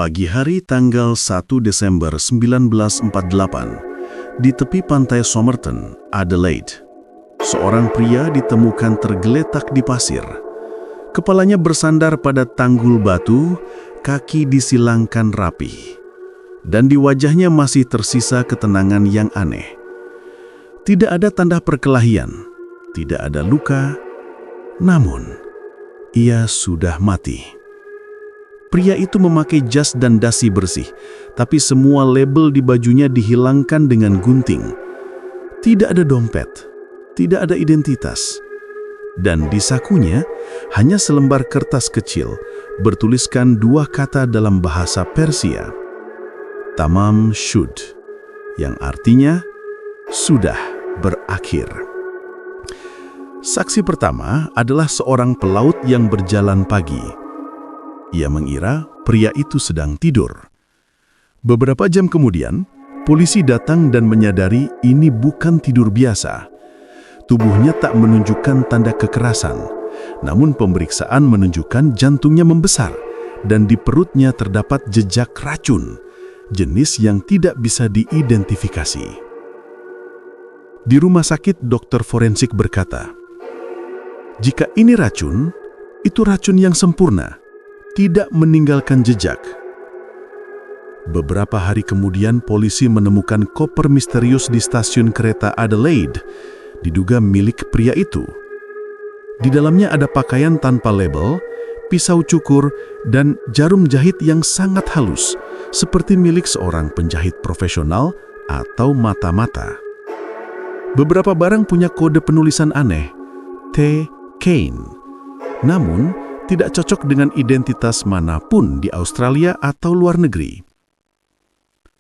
Pagi hari tanggal 1 Desember 1948, di tepi pantai Somerton, Adelaide, seorang pria ditemukan tergeletak di pasir. Kepalanya bersandar pada tanggul batu, kaki disilangkan rapi, dan di wajahnya masih tersisa ketenangan yang aneh. Tidak ada tanda perkelahian, tidak ada luka, namun ia sudah mati. Pria itu memakai jas dan dasi bersih, tapi semua label di bajunya dihilangkan dengan gunting. Tidak ada dompet, tidak ada identitas. Dan di sakunya hanya selembar kertas kecil bertuliskan dua kata dalam bahasa Persia. Tamam shud, yang artinya sudah berakhir. Saksi pertama adalah seorang pelaut yang berjalan pagi. Ia mengira pria itu sedang tidur. Beberapa jam kemudian, polisi datang dan menyadari ini bukan tidur biasa. Tubuhnya tak menunjukkan tanda kekerasan, namun pemeriksaan menunjukkan jantungnya membesar dan di perutnya terdapat jejak racun, jenis yang tidak bisa diidentifikasi. Di rumah sakit, dokter forensik berkata, "Jika ini racun, itu racun yang sempurna, tidak meninggalkan jejak." Beberapa hari kemudian, polisi menemukan koper misterius di stasiun kereta Adelaide, diduga milik pria itu. Di dalamnya ada pakaian tanpa label, pisau cukur, dan jarum jahit yang sangat halus, seperti milik seorang penjahit profesional atau mata-mata. Beberapa barang punya kode penulisan aneh, T. Kane, namun tidak cocok dengan identitas manapun di Australia atau luar negeri.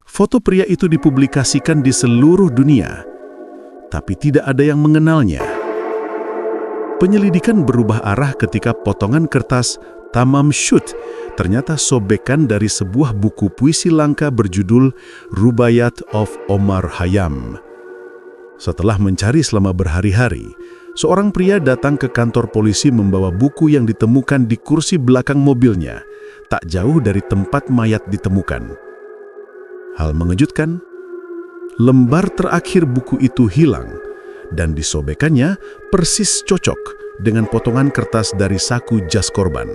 Foto pria itu dipublikasikan di seluruh dunia, tapi tidak ada yang mengenalnya. Penyelidikan berubah arah ketika potongan kertas Tamam Shud ternyata sobekan dari sebuah buku puisi langka berjudul Rubaiyat of Omar Khayyam. Setelah mencari selama berhari-hari, seorang pria datang ke kantor polisi membawa buku yang ditemukan di kursi belakang mobilnya, tak jauh dari tempat mayat ditemukan. Hal mengejutkan, lembar terakhir buku itu hilang, dan disobekannya persis cocok dengan potongan kertas dari saku jas korban.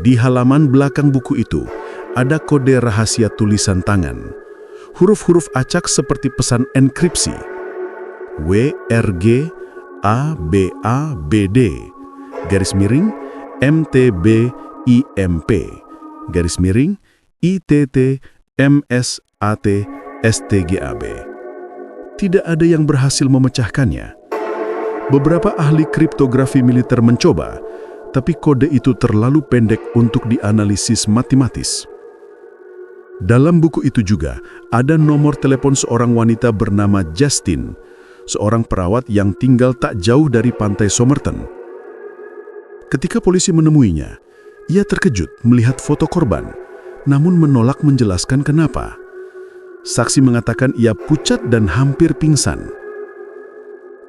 Di halaman belakang buku itu, ada kode rahasia tulisan tangan. Huruf-huruf acak seperti pesan enkripsi. WRG ABABD _MTBIMP _ITTMSATSTGAB. Tidak ada yang berhasil memecahkannya. Beberapa ahli kriptografi militer mencoba, tapi kode itu terlalu pendek untuk dianalisis matematis. Dalam buku itu juga ada nomor telepon seorang wanita bernama Justin, seorang perawat yang tinggal tak jauh dari pantai Somerton. Ketika polisi menemuinya, ia terkejut melihat foto korban, namun menolak menjelaskan kenapa. Saksi mengatakan ia pucat dan hampir pingsan.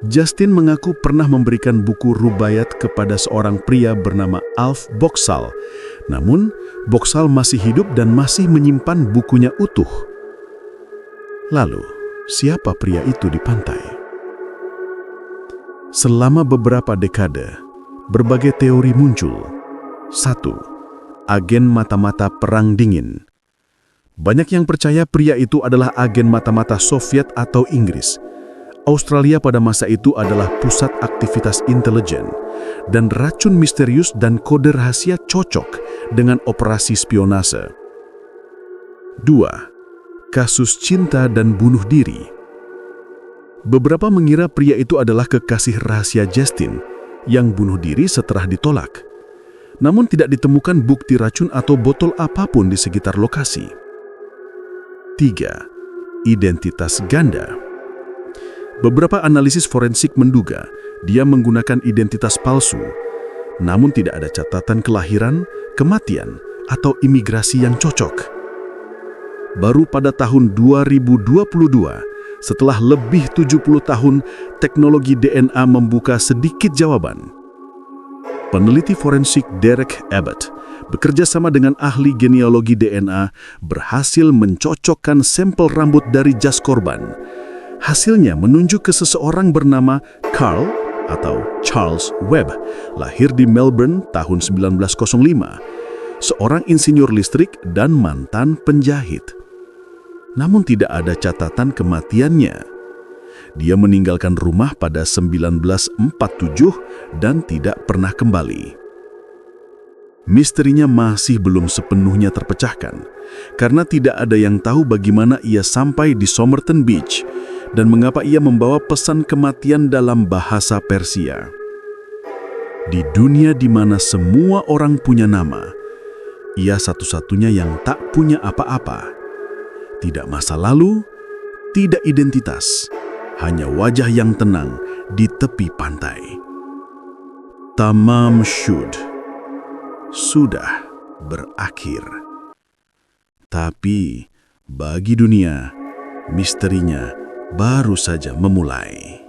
Justin mengaku pernah memberikan buku Rubaiyat kepada seorang pria bernama Alf Boxall, namun Boxall masih hidup dan masih menyimpan bukunya utuh. Lalu, siapa pria itu di pantai? Selama beberapa dekade, berbagai teori muncul. 1. Agen mata-mata Perang Dingin. Banyak yang percaya pria itu adalah agen mata-mata Soviet atau Inggris. Australia pada masa itu adalah pusat aktivitas intelijen, dan racun misterius dan kode rahasia cocok dengan operasi spionase. 2. Kasus cinta dan bunuh diri. Beberapa mengira pria itu adalah kekasih rahasia Justin yang bunuh diri setelah ditolak. Namun tidak ditemukan bukti racun atau botol apapun di sekitar lokasi. 3. Identitas ganda. Beberapa analisis forensik menduga dia menggunakan identitas palsu, namun tidak ada catatan kelahiran, kematian, atau imigrasi yang cocok. Baru pada tahun 2022, setelah lebih 70 tahun, teknologi DNA membuka sedikit jawaban. peneliti forensik Derek Abbott bekerja sama dengan ahli genealogi DNA berhasil mencocokkan sampel rambut dari jas korban. Hasilnya menunjuk ke seseorang bernama Carl atau Charles Webb, lahir di Melbourne tahun 1905, seorang insinyur listrik dan mantan penjahit. Namun tidak ada catatan kematiannya. Dia meninggalkan rumah pada 1947 dan tidak pernah kembali. Misterinya masih belum sepenuhnya terpecahkan, karena tidak ada yang tahu bagaimana ia sampai di Somerton Beach dan mengapa ia membawa pesan kematian dalam bahasa Persia. Di dunia di mana semua orang punya nama, ia satu-satunya yang tak punya apa-apa. Tidak masa lalu, tidak identitas, hanya wajah yang tenang di tepi pantai. Tamam Shud sudah berakhir. Tapi bagi dunia, misterinya baru saja memulai.